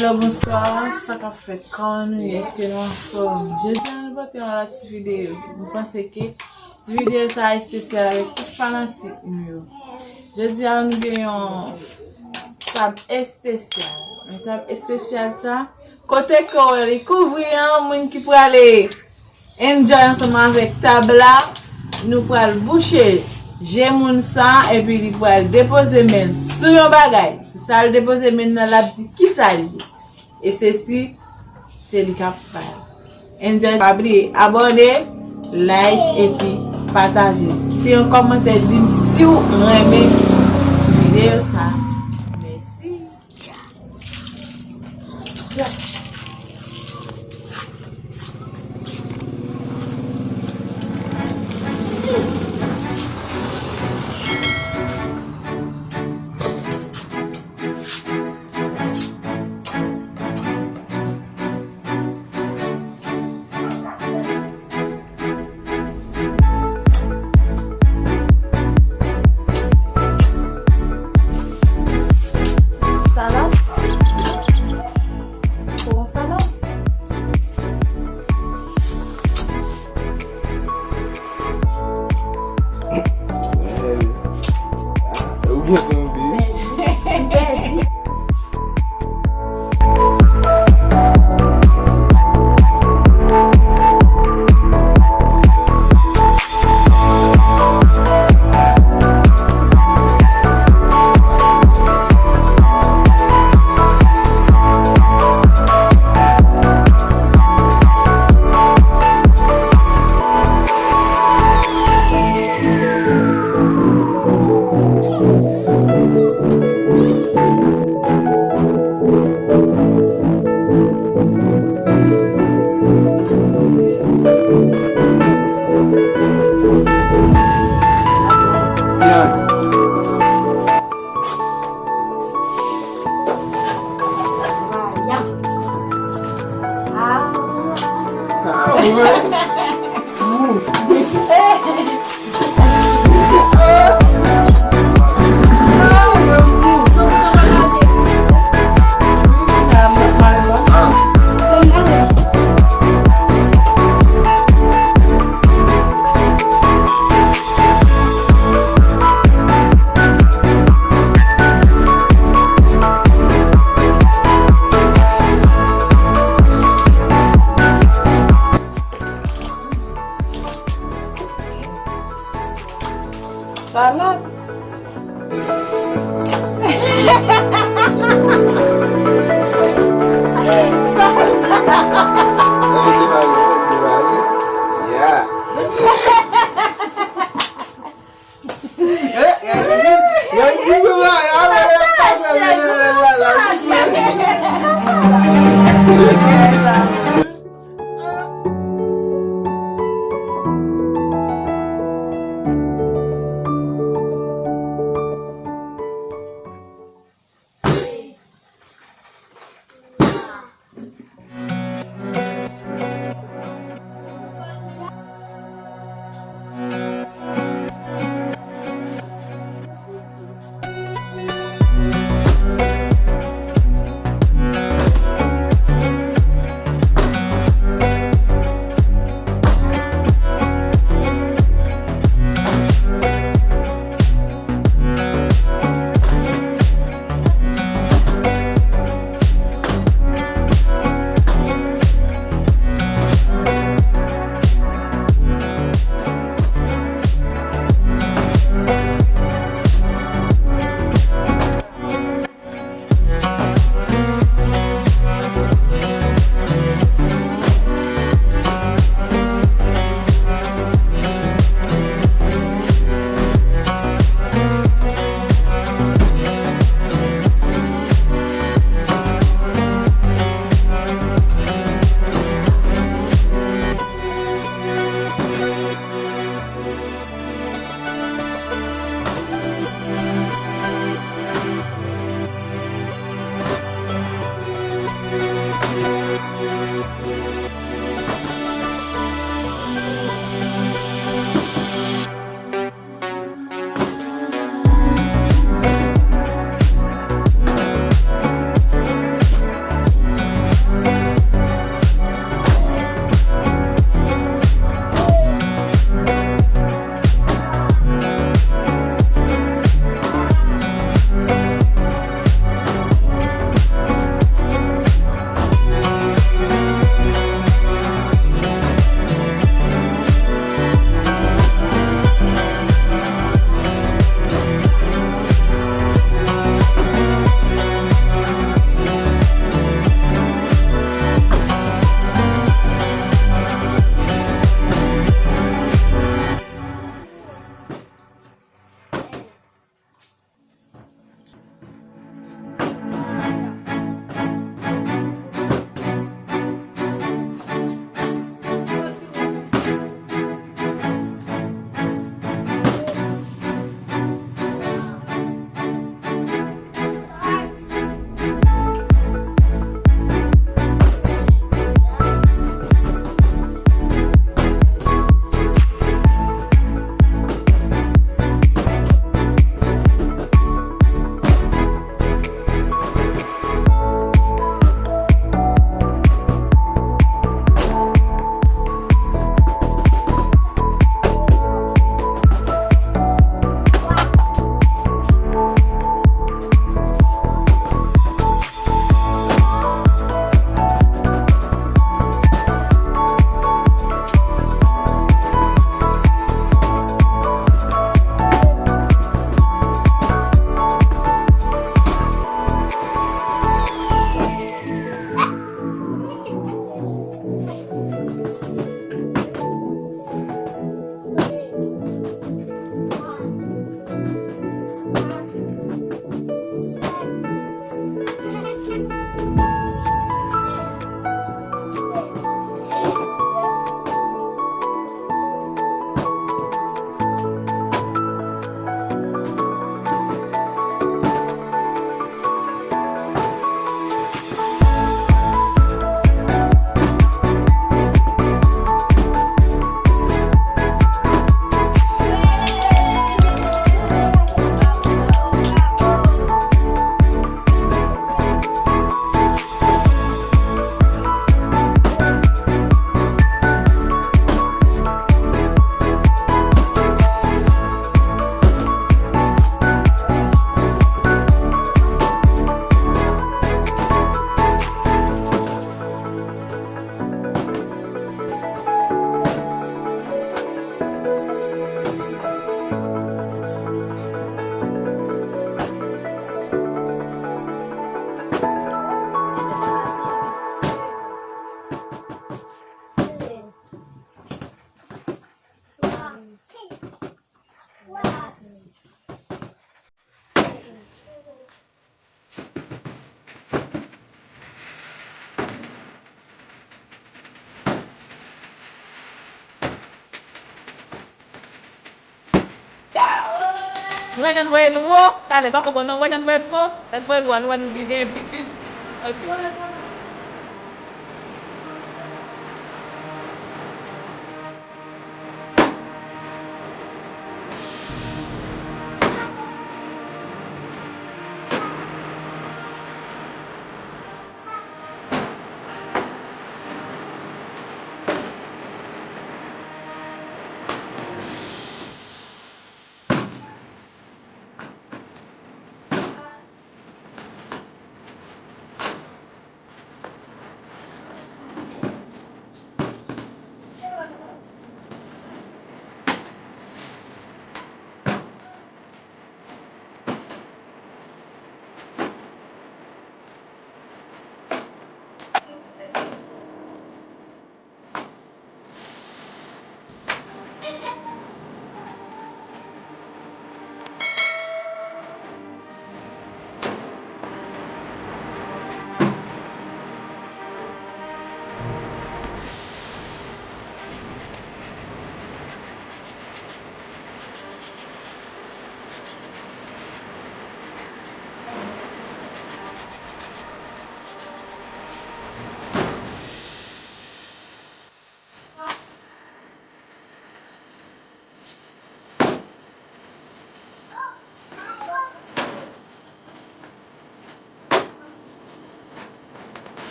Hello, bonsoir. Ça qu'a fait quand nous est-ce que nous en forme? Je dis à nous porter dans la petite vidéo. Vous pensez que cette vidéo ça est spécial avec tout fanatique nous. Je dis à nous gagnons table spéciale. Une table spéciale ça. Côté qu'on les couvrir monde qui pour aller enjoy ensemble avec table là, nous pour aller boucher. J'ai mon ça et puis il va déposer men sur un bagage. Si ça le déposer men dans la petite qui ça et ceci c'est le cap faire. Enjoy, pas oublier abonner, like et puis partager. Quittez un commentaire dire si vous aimez cette vidéo ça. Merci. Wajan way no mo, kale bako bono wajan way mo, dan way one video bitin.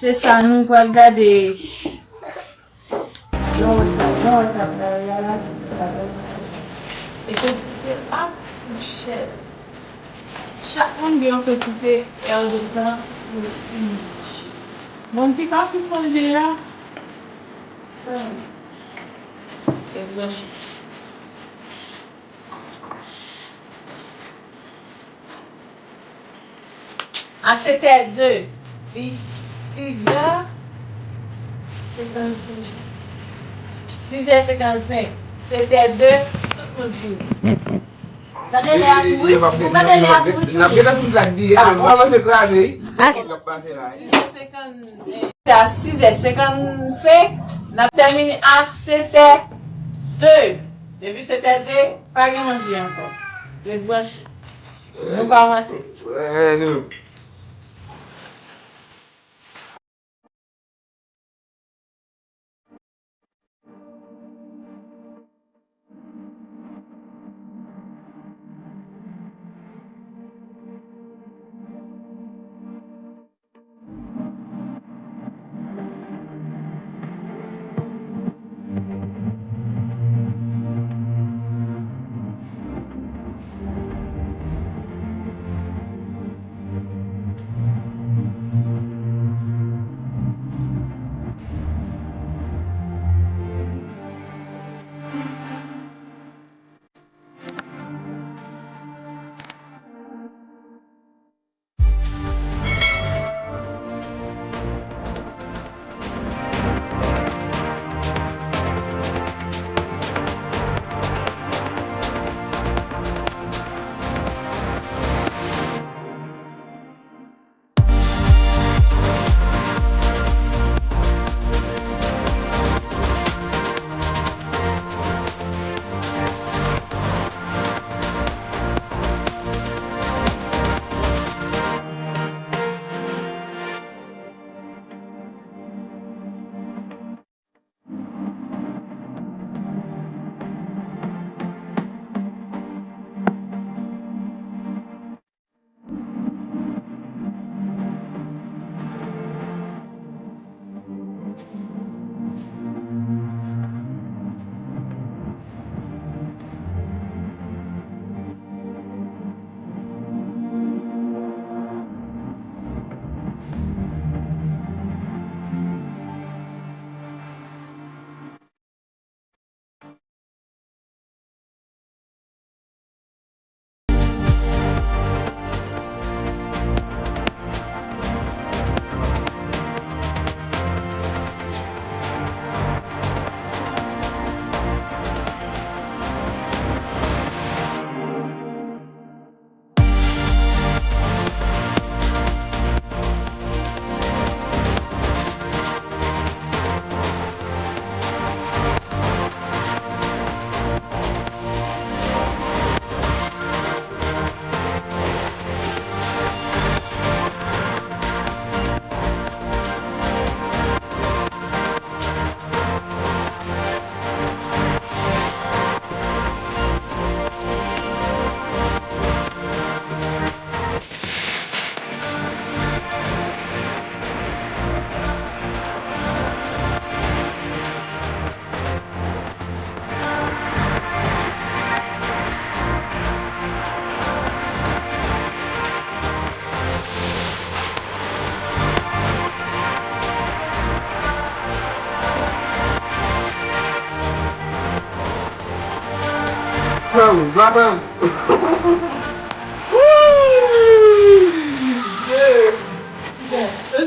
C'est ça, nous va regarder. Non, ça, là, et que c'est ah, shit. Chaque monde bien occupé, et en même temps, mon petit pas fait manger là. Ça, c'est bon. Ah, c'était 2. 6h, 6h55. C'était 2, tout le monde joue. Regardez les atouts. Regardez les C'est à 6h55. On a terminé à 7h02. Depuis 7h02, pas de manger encore. Les branches, nous pas avancer.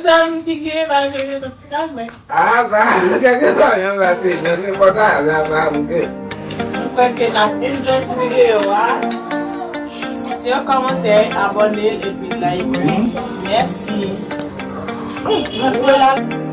Samedi qui est malgré tout ça, mais. Ah, ça, quelque chose, il y a un petit, il n'est pas là, là, Je crois que la une autre vidéo, hein. Mettez un commentaire, abonnez et puis like. Merci. Je fais la